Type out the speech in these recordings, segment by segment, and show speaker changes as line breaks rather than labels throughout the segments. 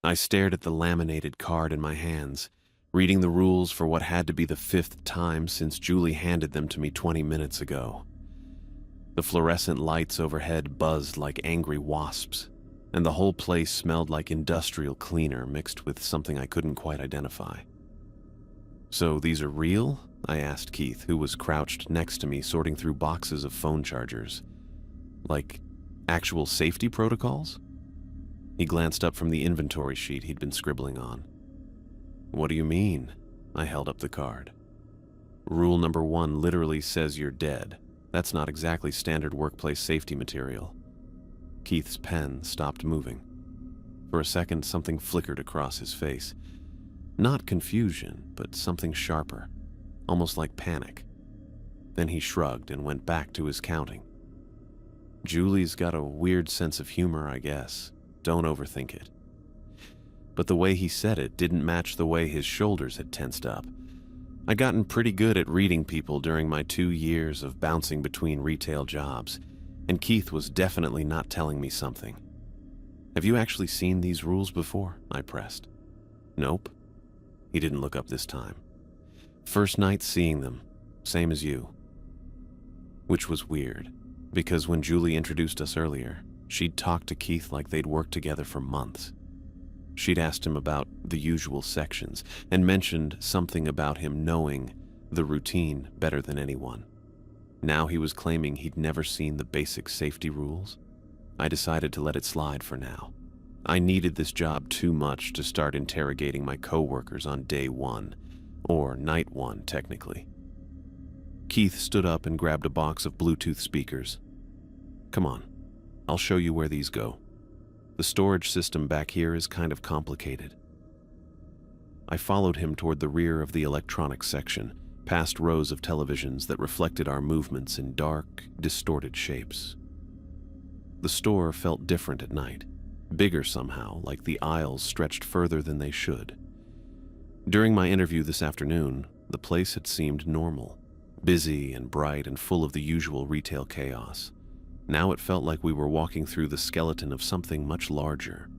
I stared at the laminated card in my hands, reading the rules for what had to be the 5th time since Julie handed them to me 20 minutes ago. The fluorescent lights overhead buzzed like angry wasps, and the whole place smelled like industrial cleaner mixed with something I couldn't quite identify. "So these are real?" I asked Keith, who was crouched next to me sorting through boxes of phone chargers. "Like actual safety protocols?" He glanced up from the inventory sheet he'd been scribbling on. "What do you mean?" I held up the card. "Rule number 1 literally says you're dead. That's not exactly standard workplace safety material." Keith's pen stopped moving. For a second, something flickered across his face. Not confusion, but something sharper, almost like panic. Then he shrugged and went back to his counting. "Julie's got a weird sense of humor, I guess. Don't overthink it." But the way he said it didn't match the way his shoulders had tensed up. I'd gotten pretty good at reading people during my 2 years of bouncing between retail jobs, and Keith was definitely not telling me something. "Have you actually seen these rules before?" I pressed. "Nope." He didn't look up this time. "First night seeing them, same as you." Which was weird, because when Julie introduced us earlier, she'd talked to Keith like they'd worked together for months. She'd asked him about the usual sections and mentioned something about him knowing the routine better than anyone. Now he was claiming he'd never seen the basic safety rules. I decided to let it slide for now. I needed this job too much to start interrogating my coworkers on day 1, or night 1 technically. Keith stood up and grabbed a box of Bluetooth speakers. "Come on, I'll show you where these go. The storage system back here is kind of complicated." I followed him toward the rear of the electronics section, past rows of televisions that reflected our movements in dark, distorted shapes. The store felt different at night, bigger somehow, like the aisles stretched further than they should. During my interview this afternoon, the place had seemed normal, busy and bright and full of the usual retail chaos. Now it felt like we were walking through the skeleton of something much larger.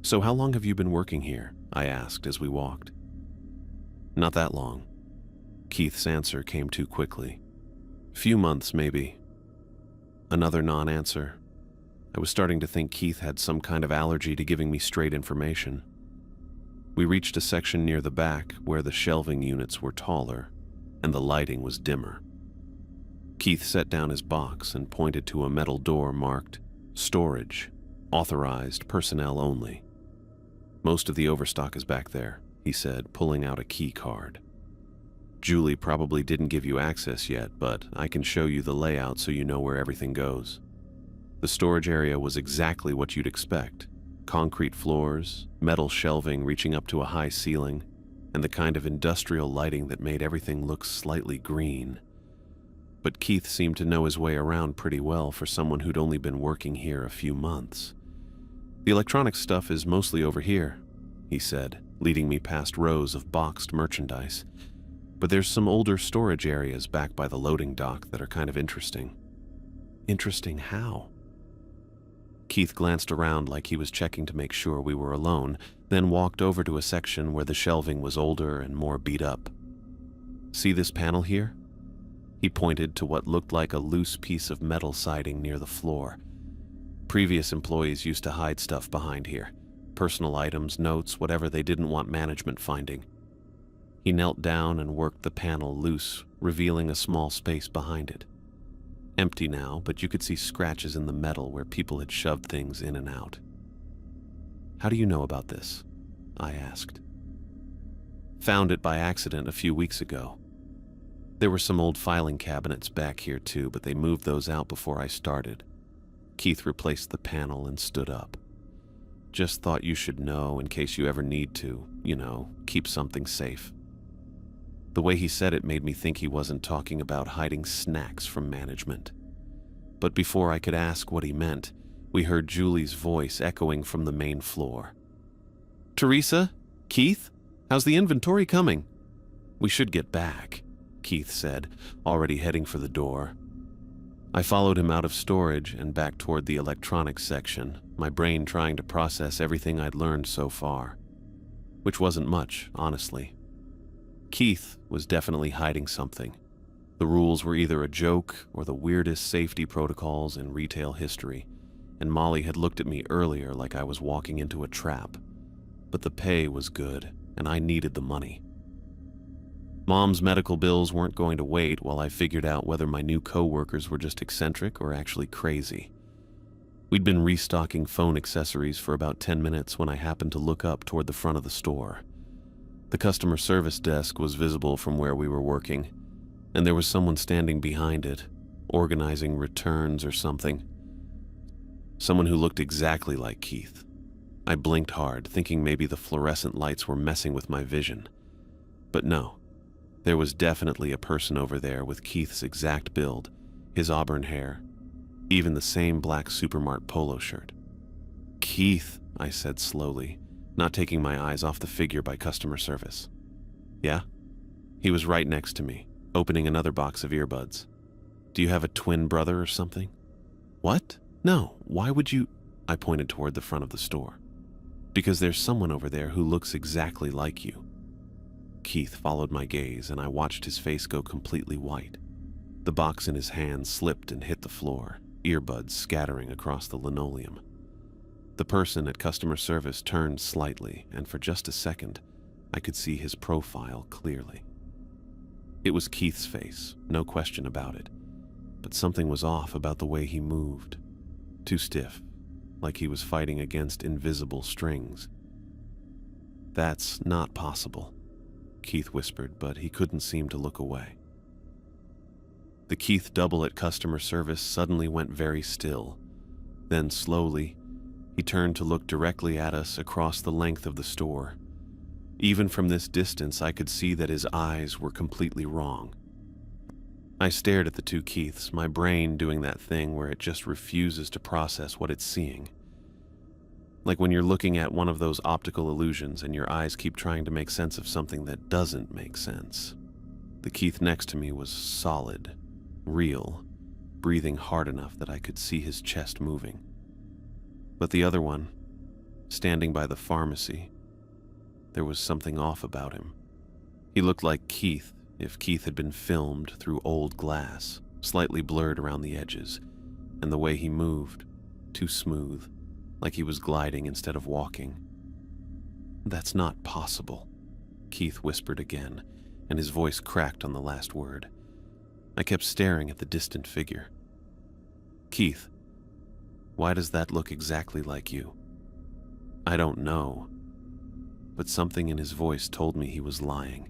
"So how long have you been working here?" I asked as we walked. "Not that long." Keith's answer came too quickly. "Few months, maybe." Another non-answer. I was starting to think Keith had some kind of allergy to giving me straight information. We reached a section near the back where the shelving units were taller and the lighting was dimmer. Keith set down his box and pointed to a metal door marked "Storage, Authorized Personnel Only." "Most of the overstock is back there," he said, pulling out a key card. "Julie probably didn't give you access yet, but I can show you the layout so you know where everything goes." The storage area was exactly what you'd expect. Concrete floors, metal shelving reaching up to a high ceiling, and the kind of industrial lighting that made everything look slightly green. But Keith seemed to know his way around pretty well for someone who'd only been working here a few months. "The electronics stuff is mostly over here," he said, leading me past rows of boxed merchandise. "But there's some older storage areas back by the loading dock that are kind of interesting." "Interesting how?" Keith glanced around like he was checking to make sure we were alone, then walked over to a section where the shelving was older and more beat up. "See this panel here?" He pointed to what looked like a loose piece of metal siding near the floor. Previous employees used to hide stuff behind here. Personal items, notes, whatever they didn't want management finding. He knelt down and worked the panel loose, revealing a small space behind it. Empty now, but you could see scratches in the metal where people had shoved things in and out. "How do you know about this?" I asked. "Found it by accident a few weeks ago. There were some old filing cabinets back here too, but they moved those out before I started." Keith replaced the panel and stood up. "Just thought you should know in case you ever need to, keep something safe." The way he said it made me think he wasn't talking about hiding snacks from management. But before I could ask what he meant, we heard Julie's voice echoing from the main floor. "Teresa? Keith? How's the inventory coming?" "We should get back," Keith said, already heading for the door. I followed him out of storage and back toward the electronics section, my brain trying to process everything I'd learned so far. Which wasn't much, honestly. Keith was definitely hiding something. The rules were either a joke or the weirdest safety protocols in retail history, and Molly had looked at me earlier like I was walking into a trap. But the pay was good, and I needed the money. Mom's medical bills weren't going to wait while I figured out whether my new co-workers were just eccentric or actually crazy. We'd been restocking phone accessories for about 10 minutes when I happened to look up toward the front of the store. The customer service desk was visible from where we were working, and there was someone standing behind it, organizing returns or something. Someone who looked exactly like Keith. I blinked hard, thinking maybe the fluorescent lights were messing with my vision. But no, there was definitely a person over there with Keith's exact build, his auburn hair, even the same black Supermart polo shirt. "Keith," I said slowly, not taking my eyes off the figure by customer service. "Yeah?" He was right next to me, opening another box of earbuds. "Do you have a twin brother or something?" "What? No, why would you—" I pointed toward the front of the store. "Because there's someone over there who looks exactly like you." Keith followed my gaze, and I watched his face go completely white. The box in his hand slipped and hit the floor, earbuds scattering across the linoleum. The person at customer service turned slightly, and for just a second, I could see his profile clearly. It was Keith's face, no question about it, but something was off about the way he moved. Too stiff, like he was fighting against invisible strings. "That's not possible," Keith whispered, but he couldn't seem to look away. The Keith double at customer service suddenly went very still. Then slowly, he turned to look directly at us across the length of the store. Even from this distance, I could see that his eyes were completely wrong. I stared at the two Keiths, my brain doing that thing where it just refuses to process what it's seeing. Like when you're looking at one of those optical illusions and your eyes keep trying to make sense of something that doesn't make sense. The Keith next to me was solid, real, breathing hard enough that I could see his chest moving. But the other one, standing by the pharmacy, there was something off about him. He looked like Keith if Keith had been filmed through old glass, slightly blurred around the edges, and the way he moved, too smooth, like he was gliding instead of walking. "That's not possible," Keith whispered again, and his voice cracked on the last word. I kept staring at the distant figure. "Keith, why does that look exactly like you?" "I don't know," but something in his voice told me he was lying.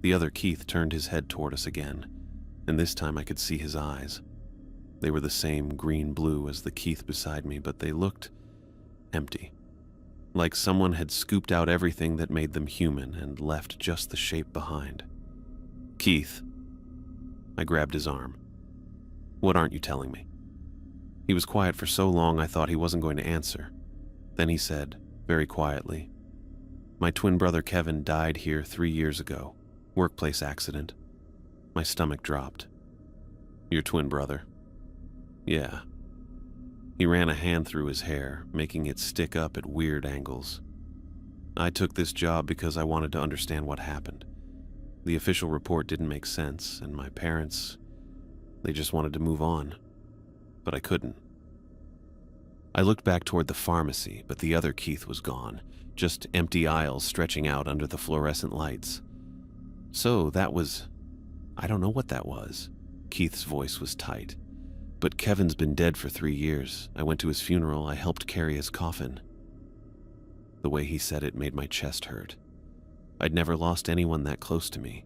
The other Keith turned his head toward us again, and this time I could see his eyes. They were the same green-blue as the Keith beside me, but they looked empty. Like someone had scooped out everything that made them human and left just the shape behind. "Keith." I grabbed his arm. "What aren't you telling me?" He was quiet for so long I thought he wasn't going to answer. Then he said, very quietly, "My twin brother Kevin died here 3 years ago. Workplace accident." My stomach dropped. "Your twin brother?" "Yeah." He ran a hand through his hair, making it stick up at weird angles. "I took this job because I wanted to understand what happened. The official report didn't make sense, and my parents, they just wanted to move on. But I couldn't." I looked back toward the pharmacy, but the other Keith was gone, just empty aisles stretching out under the fluorescent lights. "So that was... I don't know what that was." Keith's voice was tight. "But Kevin's been dead for 3 years. I went to his funeral. I helped carry his coffin." The way he said it made my chest hurt. I'd never lost anyone that close to me,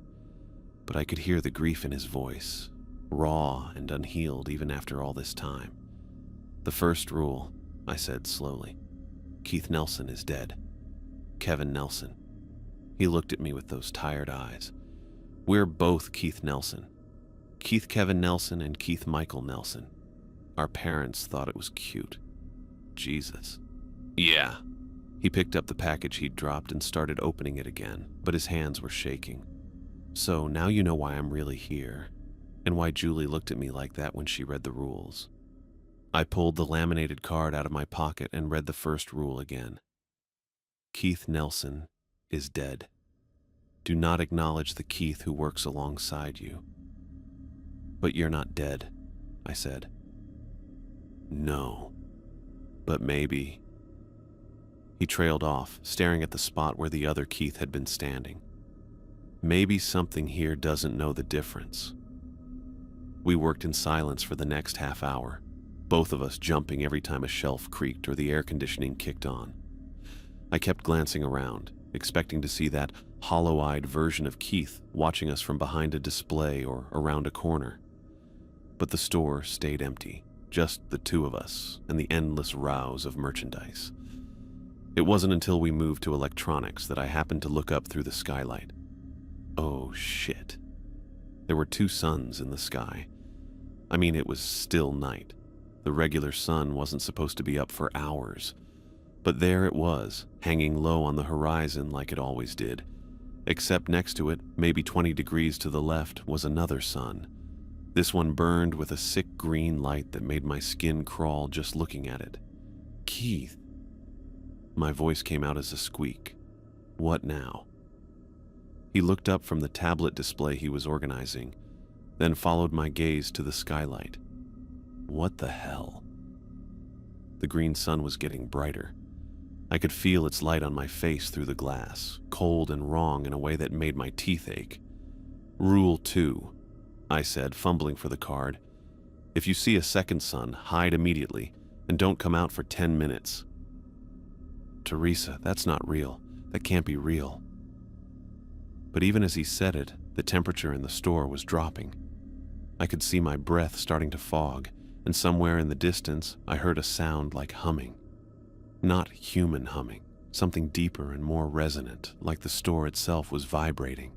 but I could hear the grief in his voice, raw and unhealed even after all this time. "The first rule," I said slowly. "Keith Nelson is dead. Kevin Nelson." He looked at me with those tired eyes. "We're both Keith Nelson. Keith Kevin Nelson and Keith Michael Nelson. Our parents thought it was cute. Jesus." "Yeah." He picked up the package he'd dropped and started opening it again, but his hands were shaking. "So now you know why I'm really here, and why Julie looked at me like that when she read the rules." I pulled the laminated card out of my pocket and read the first rule again. Keith Nelson is dead. Do not acknowledge the Keith who works alongside you. But you're not dead, I said. No, but maybe. He trailed off, staring at the spot where the other Keith had been standing. Maybe something here doesn't know the difference. We worked in silence for the next half hour, both of us jumping every time a shelf creaked or the air conditioning kicked on. I kept glancing around, expecting to see that hollow-eyed version of Keith watching us from behind a display or around a corner. But the store stayed empty, just the two of us and the endless rows of merchandise. It wasn't until we moved to electronics that I happened to look up through the skylight. Oh shit. There were two suns in the sky. I mean, it was still night. The regular sun wasn't supposed to be up for hours. But there it was, hanging low on the horizon like it always did. Except next to it, maybe 20 degrees to the left, was another sun. This one burned with a sick green light that made my skin crawl just looking at it. Keith. My voice came out as a squeak. What now? He looked up from the tablet display he was organizing, then followed my gaze to the skylight. What the hell? The green sun was getting brighter. I could feel its light on my face through the glass, cold and wrong in a way that made my teeth ache. Rule 2, I said, fumbling for the card. If you see a second sun, hide immediately, and don't come out for 10 minutes. Teresa, that's not real. That can't be real. But even as he said it, the temperature in the store was dropping. I could see my breath starting to fog, and somewhere in the distance, I heard a sound like humming. Not human humming, something deeper and more resonant, like the store itself was vibrating.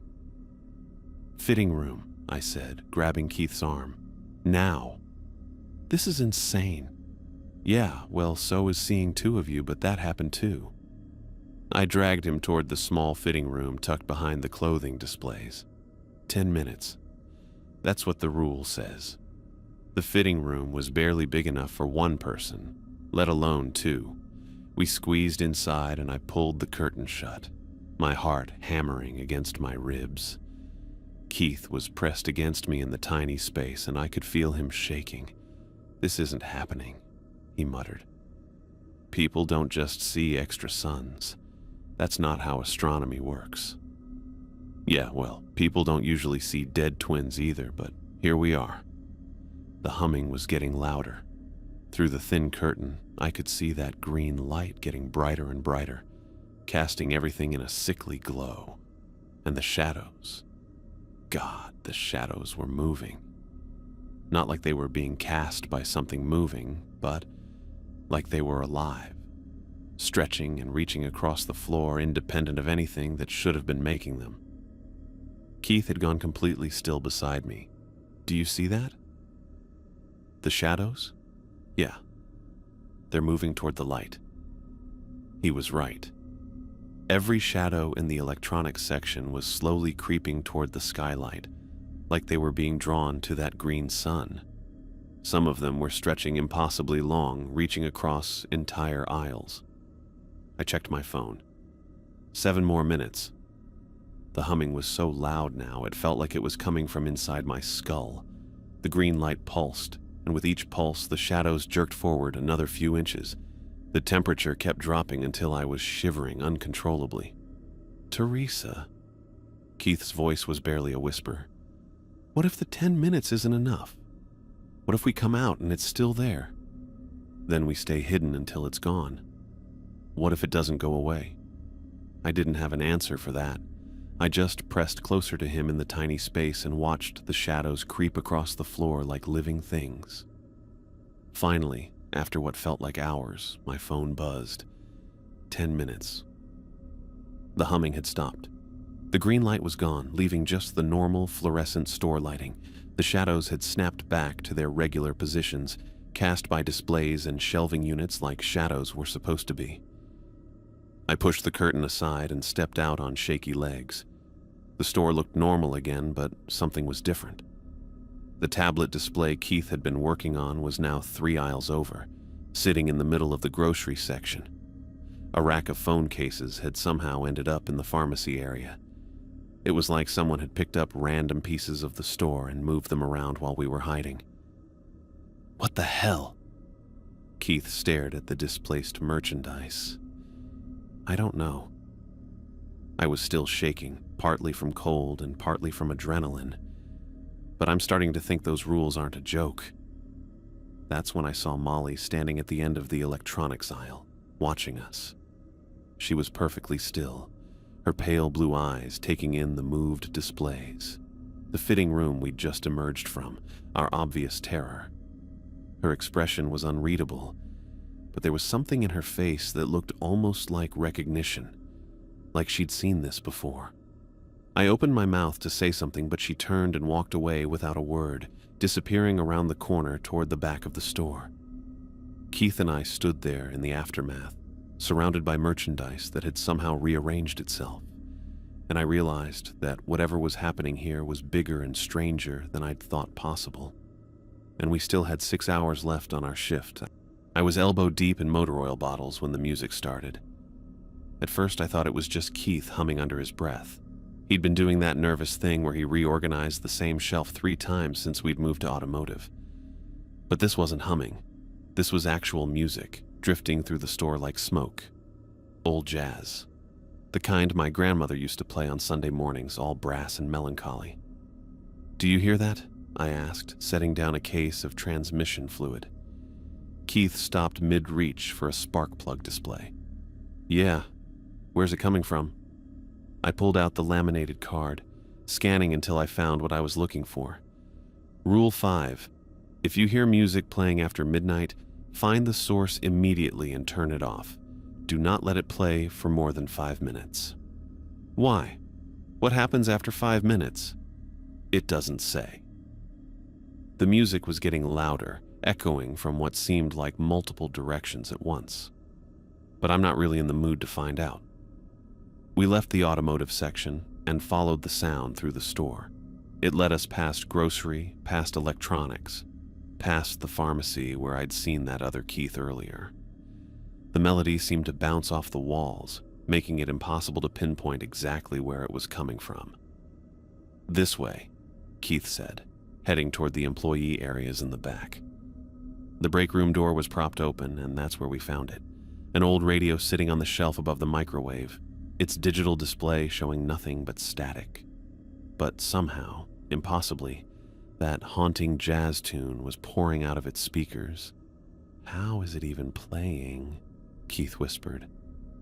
Fitting room, I said, grabbing Keith's arm. Now. This is insane. Yeah, well, so is seeing two of you, but that happened too. I dragged him toward the small fitting room tucked behind the clothing displays. 10 minutes. That's what the rule says. The fitting room was barely big enough for one person, let alone two. We squeezed inside and I pulled the curtain shut, my heart hammering against my ribs. Keith was pressed against me in the tiny space and I could feel him shaking. This isn't happening, he muttered. People don't just see extra suns. That's not how astronomy works. Yeah, well, people don't usually see dead twins either, but here we are. The humming was getting louder. Through the thin curtain, I could see that green light getting brighter and brighter, casting everything in a sickly glow. And the shadows. God, the shadows were moving. Not like they were being cast by something moving, but like they were alive, stretching and reaching across the floor independent of anything that should have been making them. Keith had gone completely still beside me. Do you see that? The shadows? Yeah. They're moving toward the light. He was right. Every shadow in the electronics section was slowly creeping toward the skylight, like they were being drawn to that green sun. Some of them were stretching impossibly long, reaching across entire aisles. I checked my phone. 7 more minutes. The humming was so loud now, it felt like it was coming from inside my skull. The green light pulsed, and with each pulse, the shadows jerked forward another few inches. The temperature kept dropping until I was shivering uncontrollably. Teresa. Keith's voice was barely a whisper. What if the 10 minutes isn't enough? What if we come out and it's still there? Then we stay hidden until it's gone. What if it doesn't go away? I didn't have an answer for that. I just pressed closer to him in the tiny space and watched the shadows creep across the floor like living things. Finally, after what felt like hours, my phone buzzed. 10 minutes. The humming had stopped. The green light was gone, leaving just the normal fluorescent store lighting. The shadows had snapped back to their regular positions, cast by displays and shelving units like shadows were supposed to be. I pushed the curtain aside and stepped out on shaky legs. The store looked normal again, but something was different. The tablet display Keith had been working on was now 3 aisles over, sitting in the middle of the grocery section. A rack of phone cases had somehow ended up in the pharmacy area. It was like someone had picked up random pieces of the store and moved them around while we were hiding. What the hell? Keith stared at the displaced merchandise. I don't know. I was still shaking, partly from cold and partly from adrenaline. But I'm starting to think those rules aren't a joke. That's when I saw Molly standing at the end of the electronics aisle, watching us. She was perfectly still, her pale blue eyes taking in the moved displays, the fitting room we'd just emerged from, our obvious terror. Her expression was unreadable, but there was something in her face that looked almost like recognition, like she'd seen this before. I opened my mouth to say something, but she turned and walked away without a word, disappearing around the corner toward the back of the store. Keith and I stood there in the aftermath, surrounded by merchandise that had somehow rearranged itself, and I realized that whatever was happening here was bigger and stranger than I'd thought possible. And we still had 6 hours left on our shift. I was elbow deep in motor oil bottles when the music started. At first I thought it was just Keith humming under his breath. He'd been doing that nervous thing where he reorganized the same shelf 3 times since we'd moved to automotive. But this wasn't humming. This was actual music, drifting through the store like smoke. Old jazz. The kind my grandmother used to play on Sunday mornings, all brass and melancholy. Do you hear that? I asked, setting down a case of transmission fluid. Keith stopped mid-reach for a spark plug display. Yeah. Where's it coming from? I pulled out the laminated card, scanning until I found what I was looking for. Rule 5. If you hear music playing after midnight, find the source immediately and turn it off. Do not let it play for more than 5 minutes. Why? What happens after 5 minutes? It doesn't say. The music was getting louder, echoing from what seemed like multiple directions at once. But I'm not really in the mood to find out. We left the automotive section and followed the sound through the store. It led us past grocery, past electronics, past the pharmacy where I'd seen that other Keith earlier. The melody seemed to bounce off the walls, making it impossible to pinpoint exactly where it was coming from. This way, Keith said, heading toward the employee areas in the back. The break room door was propped open, and that's where we found it. An old radio sitting on the shelf above the microwave, its digital display showing nothing but static. But somehow, impossibly, that haunting jazz tune was pouring out of its speakers. How is it even playing? Keith whispered.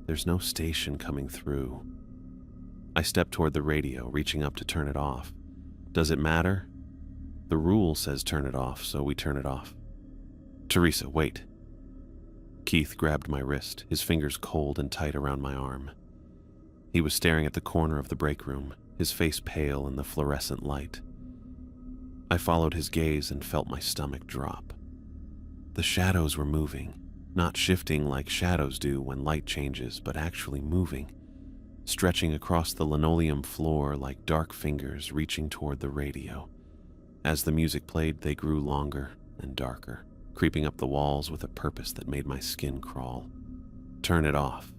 There's no station coming through. I stepped toward the radio, reaching up to turn it off. Does it matter? The rule says turn it off, so we turn it off. Teresa, wait. Keith grabbed my wrist, his fingers cold and tight around my arm. He was staring at the corner of the break room, his face pale in the fluorescent light. I followed his gaze and felt my stomach drop. The shadows were moving, not shifting like shadows do when light changes, but actually moving, stretching across the linoleum floor like dark fingers reaching toward the radio. As the music played, they grew longer and darker, creeping up the walls with a purpose that made my skin crawl. Turn it off,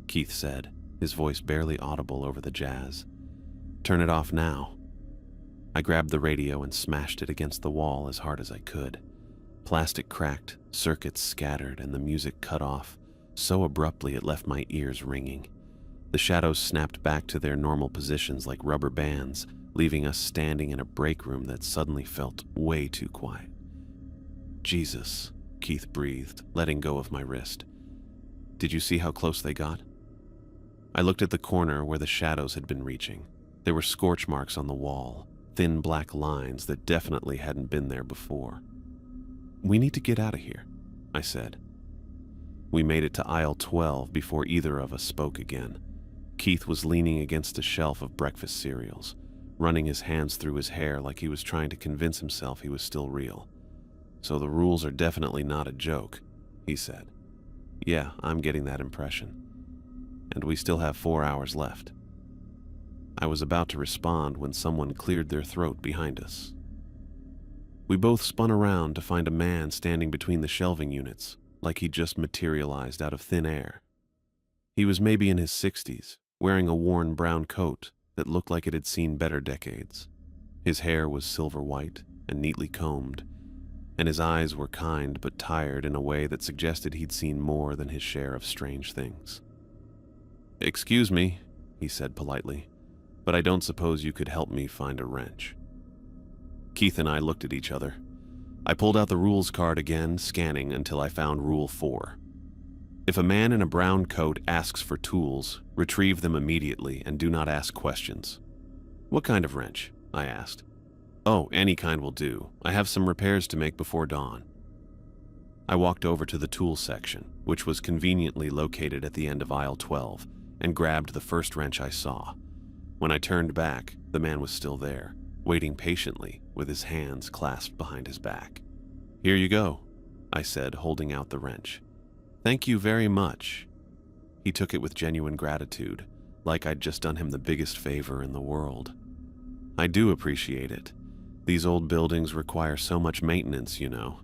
Keith said, his voice barely audible over the jazz. Turn it off now. I grabbed the radio and smashed it against the wall as hard as I could. Plastic cracked, circuits scattered, and the music cut off, so abruptly it left my ears ringing. The shadows snapped back to their normal positions like rubber bands, leaving us standing in a break room that suddenly felt way too quiet. Jesus, Keith breathed, letting go of my wrist. Did you see how close they got? I looked at the corner where the shadows had been reaching. There were scorch marks on the wall, thin black lines that definitely hadn't been there before. We need to get out of here, I said. We made it to aisle 12 before either of us spoke again. Keith was leaning against a shelf of breakfast cereals, running his hands through his hair like he was trying to convince himself he was still real. So the rules are definitely not a joke, he said. Yeah, I'm getting that impression. And we still have 4 hours left. I was about to respond when someone cleared their throat behind us. We both spun around to find a man standing between the shelving units, like he'd just materialized out of thin air. He was maybe in his 60s, wearing a worn brown coat that looked like it had seen better decades. His hair was silver white and neatly combed, and his eyes were kind but tired in a way that suggested he'd seen more than his share of strange things. "Excuse me," he said politely, "but I don't suppose you could help me find a wrench." Keith and I looked at each other. I pulled out the rules card again, scanning until I found Rule 4. If a man in a brown coat asks for tools, retrieve them immediately and do not ask questions. "What kind of wrench?" I asked. "Oh, any kind will do. I have some repairs to make before dawn." I walked over to the tool section, which was conveniently located at the end of aisle 12, and grabbed the first wrench I saw. When I turned back, the man was still there, waiting patiently with his hands clasped behind his back. "Here you go," I said, holding out the wrench. "Thank you very much." He took it with genuine gratitude, like I'd just done him the biggest favor in the world. "I do appreciate it. These old buildings require so much maintenance, you know."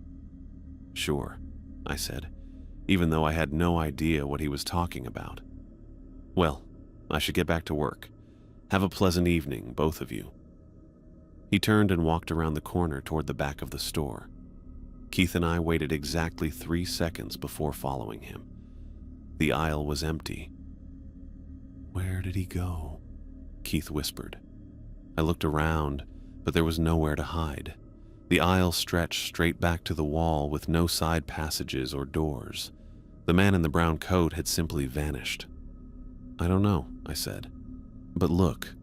"Sure," I said, even though I had no idea what he was talking about. "Well, I should get back to work. Have a pleasant evening, both of you." He turned and walked around the corner toward the back of the store. Keith and I waited exactly 3 seconds before following him. The aisle was empty. "Where did he go?" Keith whispered. I looked around, but there was nowhere to hide. The aisle stretched straight back to the wall with no side passages or doors. The man in the brown coat had simply vanished. "I don't know," I said. "But look."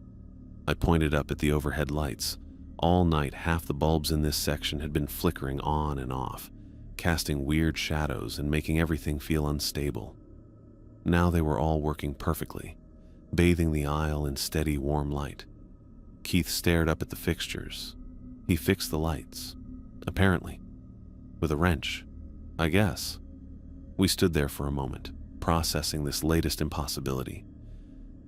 I pointed up at the overhead lights. All night, half the bulbs in this section had been flickering on and off, casting weird shadows and making everything feel unstable. Now they were all working perfectly, bathing the aisle in steady, warm light. Keith stared up at the fixtures. He fixed the lights, apparently, with a wrench, I guess. We stood there for a moment, processing this latest impossibility.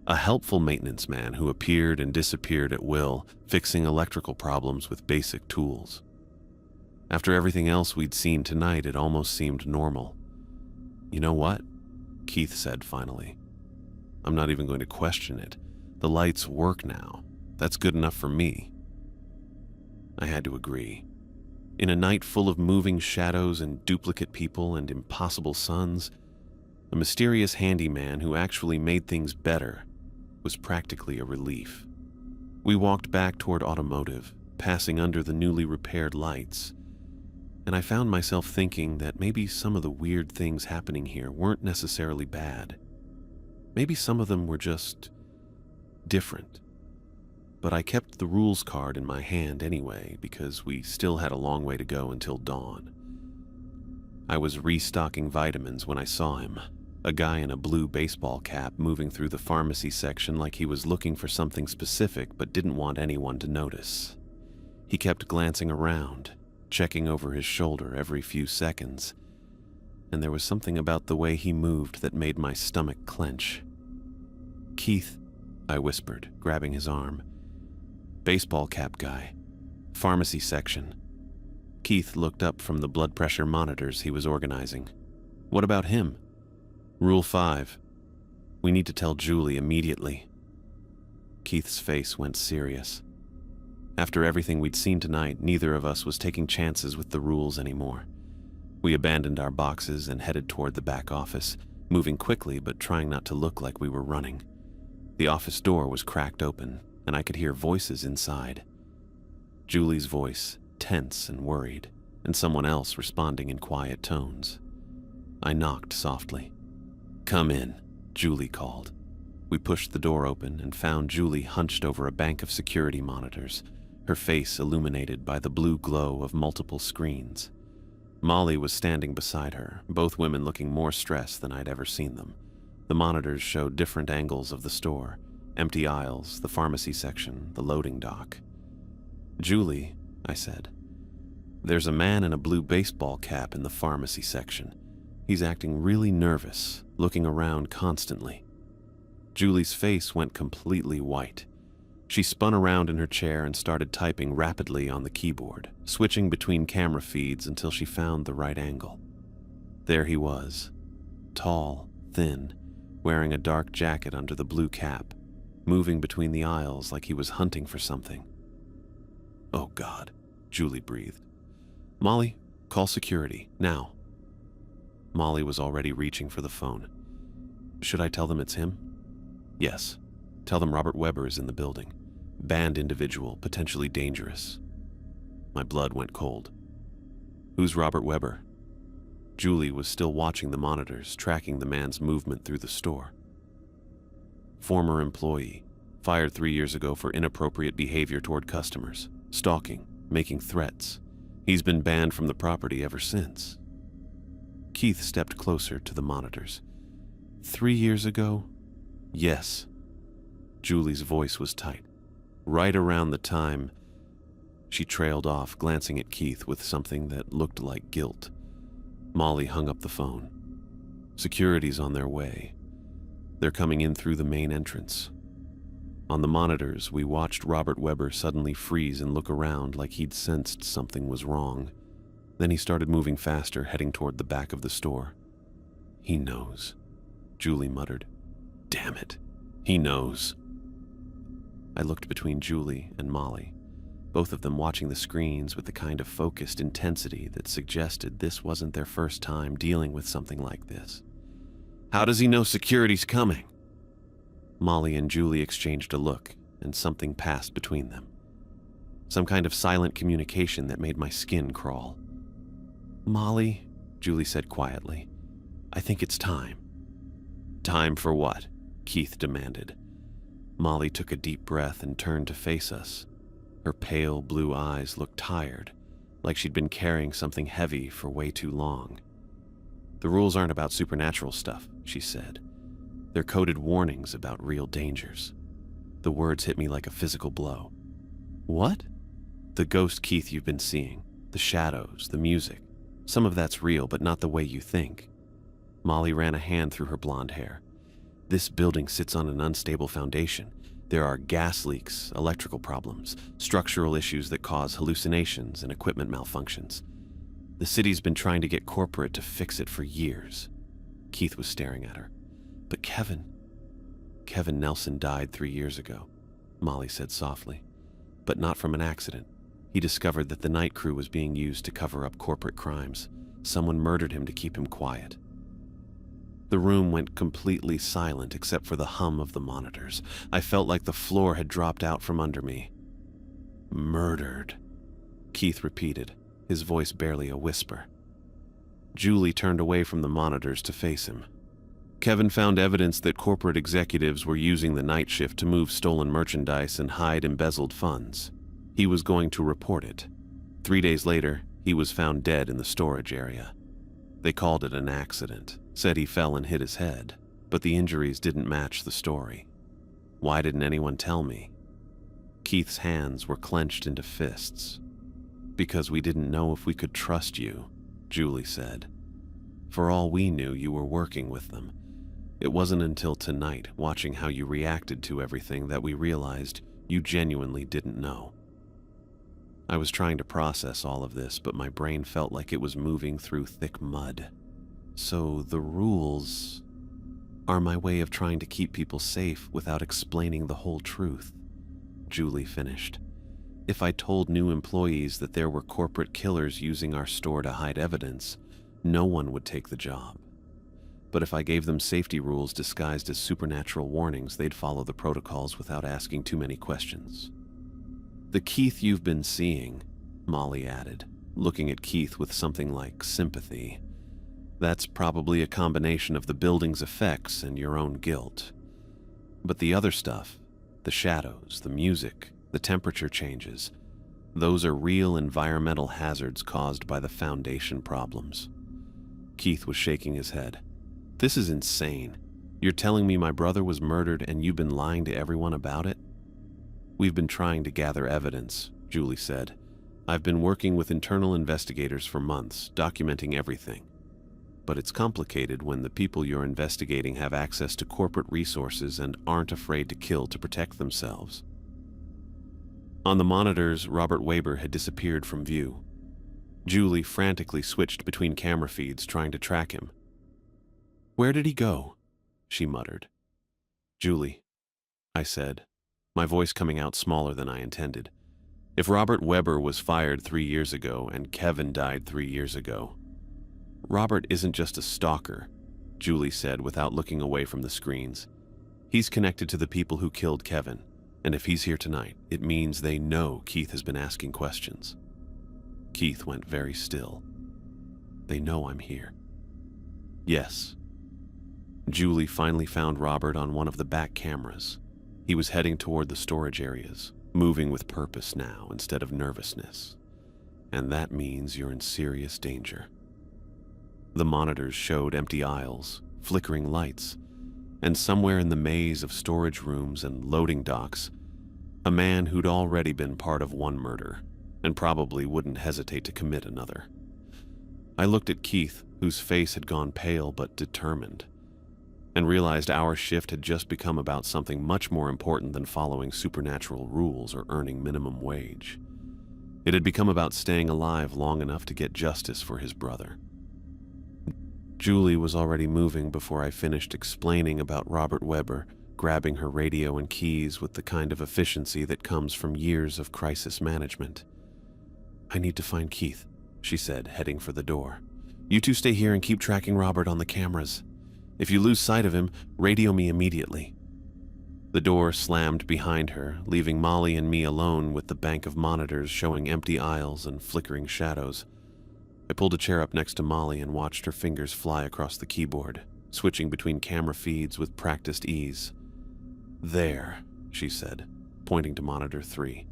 A helpful maintenance man who appeared and disappeared at will, fixing electrical problems with basic tools. After everything else we'd seen tonight, it almost seemed normal. "You know what?" Keith said finally. "I'm not even going to question it. The lights work now. That's good enough for me." I had to agree. In a night full of moving shadows and duplicate people and impossible suns, a mysterious handyman who actually made things better was practically a relief. We walked back toward automotive, passing under the newly repaired lights, and I found myself thinking that maybe some of the weird things happening here weren't necessarily bad. Maybe some of them were just different. But I kept the rules card in my hand anyway, because we still had a long way to go until dawn. I was restocking vitamins when I saw him. A guy in a blue baseball cap moving through the pharmacy section like he was looking for something specific but didn't want anyone to notice. He kept glancing around, checking over his shoulder every few seconds, and there was something about the way he moved that made my stomach clench. "Keith," I whispered, grabbing his arm. "Baseball cap guy. Pharmacy section." Keith looked up from the blood pressure monitors he was organizing. "What about him?" "Rule 5. We need to tell Julie immediately." Keith's face went serious. After everything we'd seen tonight, neither of us was taking chances with the rules anymore. We abandoned our boxes and headed toward the back office, moving quickly but trying not to look like we were running. The office door was cracked open, and I could hear voices inside. Julie's voice, tense and worried, and someone else responding in quiet tones. I knocked softly. "Come in," Julie called. We pushed the door open and found Julie hunched over a bank of security monitors, her face illuminated by the blue glow of multiple screens. Molly was standing beside her, both women looking more stressed than I'd ever seen them. The monitors showed different angles of the store, empty aisles, the pharmacy section, the loading dock. "Julie," I said, "there's a man in a blue baseball cap in the pharmacy section. He's acting really nervous, looking around constantly." Julie's face went completely white. She spun around in her chair and started typing rapidly on the keyboard, switching between camera feeds until she found the right angle. There he was, tall, thin, wearing a dark jacket under the blue cap, moving between the aisles like he was hunting for something. "Oh God," Julie breathed. "Molly, call security, now." Molly was already reaching for the phone. "Should I tell them it's him?" "Yes. Tell them Robert Weber is in the building. Banned individual, potentially dangerous." My blood went cold. "Who's Robert Weber?" Julie was still watching the monitors, tracking the man's movement through the store. "Former employee, fired 3 years ago for inappropriate behavior toward customers, stalking, making threats. He's been banned from the property ever since." Keith stepped closer to the monitors. 3 years ago? Yes. Julie's voice was tight. Right around the time... She trailed off, glancing at Keith with something that looked like guilt. Molly hung up the phone. "Security's on their way. They're coming in through the main entrance." On the monitors, we watched Robert Weber suddenly freeze and look around like he'd sensed something was wrong. Then he started moving faster, heading toward the back of the store. "He knows," Julie muttered. "Damn it, he knows." I looked between Julie and Molly, both of them watching the screens with the kind of focused intensity that suggested this wasn't their first time dealing with something like this. "How does he know security's coming?" Molly and Julie exchanged a look, and something passed between them. Some kind of silent communication that made my skin crawl. "Molly," Julie said quietly, "I think it's time." "Time for what?" Keith demanded. Molly took a deep breath and turned to face us. Her pale blue eyes looked tired, like she'd been carrying something heavy for way too long. "The rules aren't about supernatural stuff," she said. "They're coded warnings about real dangers." The words hit me like a physical blow. "What?" "The ghost Keith you've been seeing, the shadows, the music. Some of that's real, but not the way you think." Molly ran a hand through her blonde hair. "This building sits on an unstable foundation. There are gas leaks, electrical problems, structural issues that cause hallucinations and equipment malfunctions. The city's been trying to get corporate to fix it for years." Keith was staring at her. "But Kevin Nelson died 3 years ago," Molly said softly. "But not from an accident. He discovered that the night crew was being used to cover up corporate crimes. Someone murdered him to keep him quiet." The room went completely silent except for the hum of the monitors. I felt like the floor had dropped out from under me. "Murdered," Keith repeated, his voice barely a whisper. Julie turned away from the monitors to face him. "Kevin found evidence that corporate executives were using the night shift to move stolen merchandise and hide embezzled funds. He was going to report it. 3 days later, he was found dead in the storage area. They called it an accident, said he fell and hit his head, but the injuries didn't match the story. Why didn't anyone tell me?" Keith's hands were clenched into fists. "Because we didn't know if we could trust you," Julie said. "For all we knew, you were working with them. It wasn't until tonight, watching how you reacted to everything, that we realized you genuinely didn't know." I was trying to process all of this, but my brain felt like it was moving through thick mud. "So the rules are my way of trying to keep people safe without explaining the whole truth," Julie finished. "If I told new employees that there were corporate killers using our store to hide evidence, no one would take the job. But if I gave them safety rules disguised as supernatural warnings, they'd follow the protocols without asking too many questions." "The Keith you've been seeing," Molly added, looking at Keith with something like sympathy. "That's probably a combination of the building's effects and your own guilt. But the other stuff, the shadows, the music, the temperature changes, those are real environmental hazards caused by the foundation problems." Keith was shaking his head. "This is insane. You're telling me my brother was murdered and you've been lying to everyone about it?" "We've been trying to gather evidence," Julie said. "I've been working with internal investigators for months, documenting everything. But it's complicated when the people you're investigating have access to corporate resources and aren't afraid to kill to protect themselves." On the monitors, Robert Weber had disappeared from view. Julie frantically switched between camera feeds, trying to track him. "Where did he go?" she muttered. "Julie," I said, my voice coming out smaller than I intended. "If Robert Weber was fired 3 years ago and Kevin died 3 years ago, Robert isn't just a stalker," Julie said without looking away from the screens. "He's connected to the people who killed Kevin, and if he's here tonight, it means they know Keith has been asking questions." Keith went very still. "They know I'm here." "Yes." Julie finally found Robert on one of the back cameras. He was heading toward the storage areas, moving with purpose now instead of nervousness. "And that means you're in serious danger." The monitors showed empty aisles, flickering lights, and somewhere in the maze of storage rooms and loading docks, a man who'd already been part of one murder and probably wouldn't hesitate to commit another. I looked at Keith, whose face had gone pale but determined, and realized our shift had just become about something much more important than following supernatural rules or earning minimum wage. It had become about staying alive long enough to get justice for his brother. Julie was already moving before I finished explaining about Robert Weber, grabbing her radio and keys with the kind of efficiency that comes from years of crisis management. "I need to find Keith," she said, heading for the door. "You two stay here and keep tracking Robert on the cameras. If you lose sight of him, radio me immediately." The door slammed behind her, leaving Molly and me alone with the bank of monitors showing empty aisles and flickering shadows. I pulled a chair up next to Molly and watched her fingers fly across the keyboard, switching between camera feeds with practiced ease. "There," she said, pointing to monitor 3.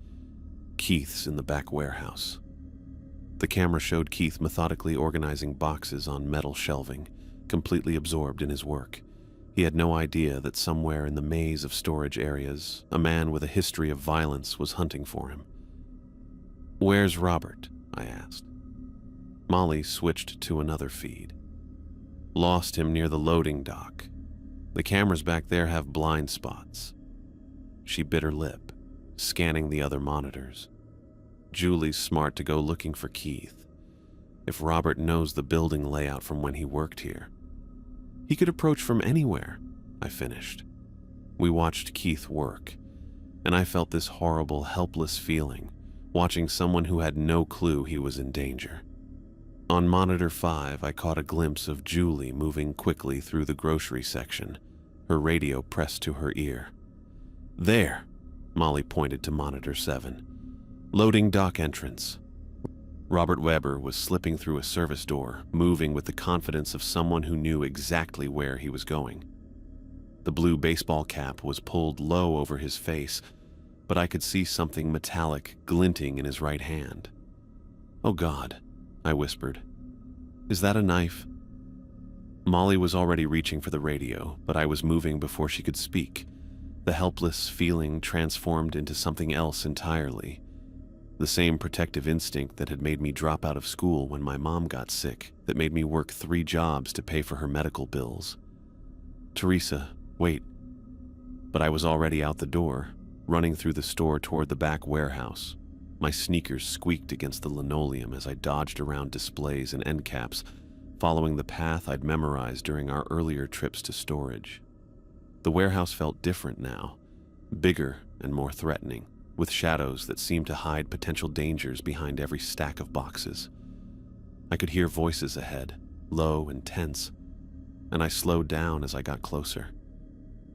"Keith's in the back warehouse." The camera showed Keith methodically organizing boxes on metal shelving, completely absorbed in his work. He had no idea that somewhere in the maze of storage areas, a man with a history of violence was hunting for him. "Where's Robert?" I asked. Molly switched to another feed. "Lost him near the loading dock. The cameras back there have blind spots." She bit her lip, scanning the other monitors. "Julie's smart to go looking for Keith. If Robert knows the building layout from when he worked here, he could approach from anywhere," I finished. We watched Keith work, and I felt this horrible, helpless feeling, watching someone who had no clue he was in danger. On monitor 5, I caught a glimpse of Julie moving quickly through the grocery section, her radio pressed to her ear. "There," Molly pointed to monitor 7. "Loading dock entrance." Robert Weber was slipping through a service door, moving with the confidence of someone who knew exactly where he was going. The blue baseball cap was pulled low over his face, but I could see something metallic glinting in his right hand. "Oh God," I whispered. "Is that a knife?" Molly was already reaching for the radio, but I was moving before she could speak. The helpless feeling transformed into something else entirely. The same protective instinct that had made me drop out of school when my mom got sick, that made me work 3 jobs to pay for her medical bills. "Teresa, wait." But I was already out the door, running through the store toward the back warehouse. My sneakers squeaked against the linoleum as I dodged around displays and end caps, following the path I'd memorized during our earlier trips to storage. The warehouse felt different now, bigger and more threatening, with shadows that seemed to hide potential dangers behind every stack of boxes. I could hear voices ahead, low and tense, and I slowed down as I got closer.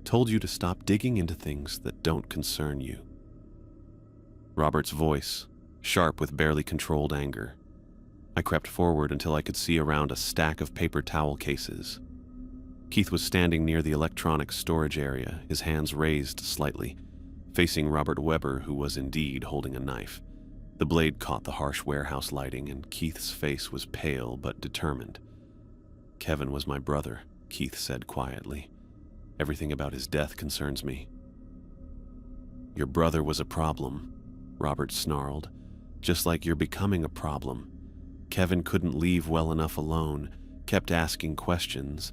"Told you to stop digging into things that don't concern you." Robert's voice, sharp with barely controlled anger. I crept forward until I could see around a stack of paper towel cases. Keith was standing near the electronics storage area, his hands raised slightly, facing Robert Weber, who was indeed holding a knife. The blade caught the harsh warehouse lighting, and Keith's face was pale but determined. "Kevin was my brother," Keith said quietly. "Everything about his death concerns me." "Your brother was a problem," Robert snarled. "Just like you're becoming a problem. Kevin couldn't leave well enough alone, kept asking questions,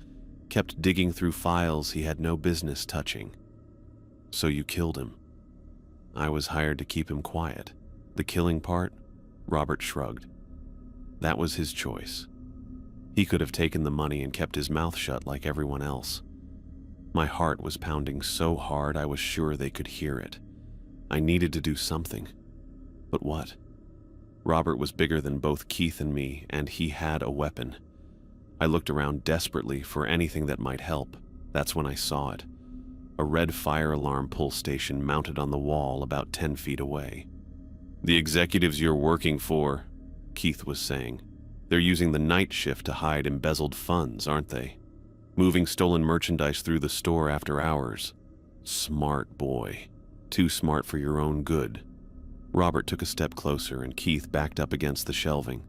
kept digging through files he had no business touching. So you killed him." I was hired to keep him quiet. The killing part, Robert shrugged. That was his choice. He could have taken the money and kept his mouth shut like everyone else. My heart was pounding so hard I was sure they could hear it. I needed to do something. But what? Robert was bigger than both Keith and me, and he had a weapon. I looked around desperately for anything that might help. That's when I saw it. A red fire alarm pull station mounted on the wall about 10 feet away. "The executives you're working for," Keith was saying. "They're using the night shift to hide embezzled funds, aren't they? Moving stolen merchandise through the store after hours. Smart boy. Too smart for your own good." Robert took a step closer and Keith backed up against the shelving.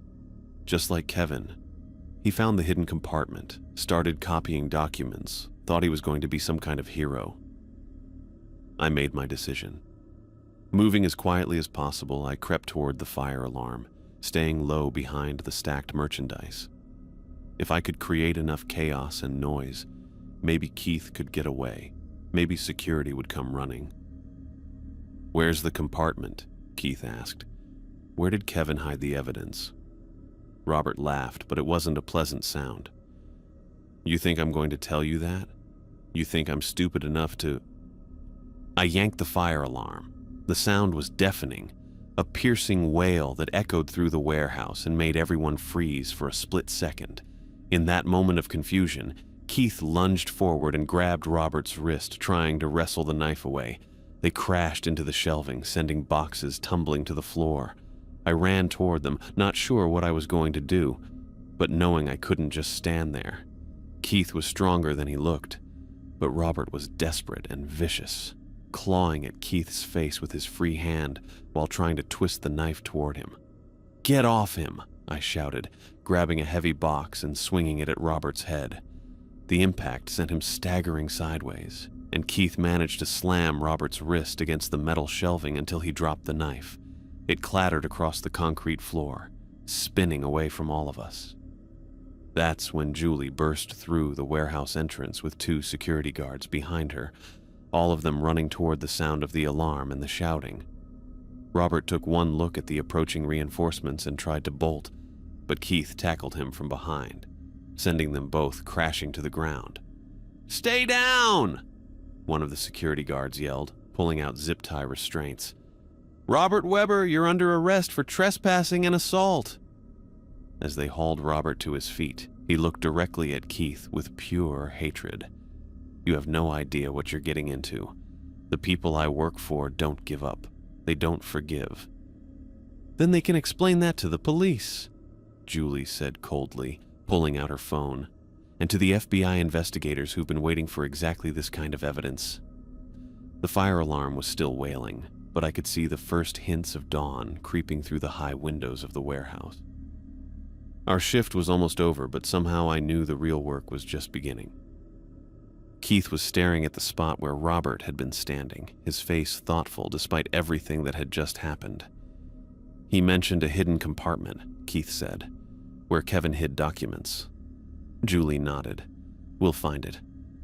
Just like Kevin, he found the hidden compartment, started copying documents, thought he was going to be some kind of hero. I made my decision. Moving as quietly as possible, I crept toward the fire alarm, staying low behind the stacked merchandise. If I could create enough chaos and noise, maybe Keith could get away. Maybe security would come running. "Where's the compartment?" Keith asked. "Where did Kevin hide the evidence?" Robert laughed, but it wasn't a pleasant sound. "You think I'm going to tell you that? You think I'm stupid enough to—" I yanked the fire alarm. The sound was deafening, a piercing wail that echoed through the warehouse and made everyone freeze for a split second. In that moment of confusion, Keith lunged forward and grabbed Robert's wrist, trying to wrestle the knife away. They crashed into the shelving, sending boxes tumbling to the floor. I ran toward them, not sure what I was going to do, but knowing I couldn't just stand there. Keith was stronger than he looked, but Robert was desperate and vicious, clawing at Keith's face with his free hand while trying to twist the knife toward him. "Get off him!" I shouted, grabbing a heavy box and swinging it at Robert's head. The impact sent him staggering sideways, and Keith managed to slam Robert's wrist against the metal shelving until he dropped the knife. It clattered across the concrete floor, spinning away from all of us. That's when Julie burst through the warehouse entrance with 2 security guards behind her, all of them running toward the sound of the alarm and the shouting. Robert took one look at the approaching reinforcements and tried to bolt, but Keith tackled him from behind, sending them both crashing to the ground. "Stay down!" one of the security guards yelled, pulling out zip-tie restraints. "Robert Weber, you're under arrest for trespassing and assault." As they hauled Robert to his feet, he looked directly at Keith with pure hatred. "You have no idea what you're getting into. The people I work for don't give up. They don't forgive." "Then they can explain that to the police," Julie said coldly, pulling out her phone, "and to the FBI investigators who've been waiting for exactly this kind of evidence." The fire alarm was still wailing, but I could see the first hints of dawn creeping through the high windows of the warehouse. Our shift was almost over, but somehow I knew the real work was just beginning. Keith was staring at the spot where Robert had been standing, his face thoughtful despite everything that had just happened. "He mentioned a hidden compartment," Keith said, "where Kevin hid documents." Julie nodded. "We'll find it.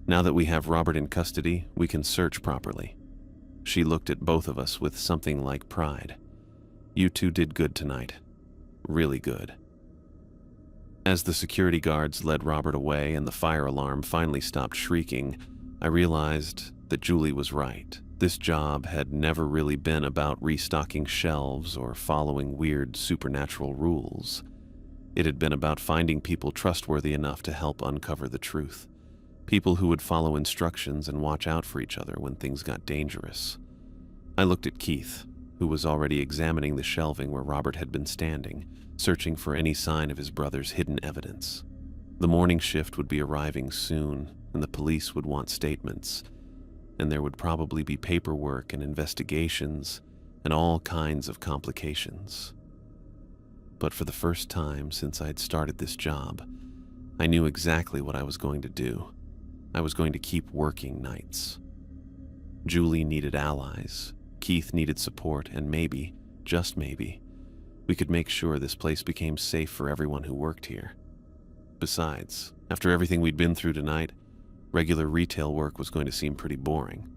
Now that we have Robert in custody, we can search properly." She looked at both of us with something like pride. "You two did good tonight. Really good." As the security guards led Robert away and the fire alarm finally stopped shrieking, I realized that Julie was right. This job had never really been about restocking shelves or following weird supernatural rules. It had been about finding people trustworthy enough to help uncover the truth. People who would follow instructions and watch out for each other when things got dangerous. I looked at Keith, who was already examining the shelving where Robert had been standing, searching for any sign of his brother's hidden evidence. The morning shift would be arriving soon, and the police would want statements, and there would probably be paperwork and investigations and all kinds of complications. But for the first time since I'd started this job, I knew exactly what I was going to do. I was going to keep working nights. Julie needed allies, Keith needed support, and maybe, just maybe, we could make sure this place became safe for everyone who worked here. Besides, after everything we'd been through tonight, regular retail work was going to seem pretty boring.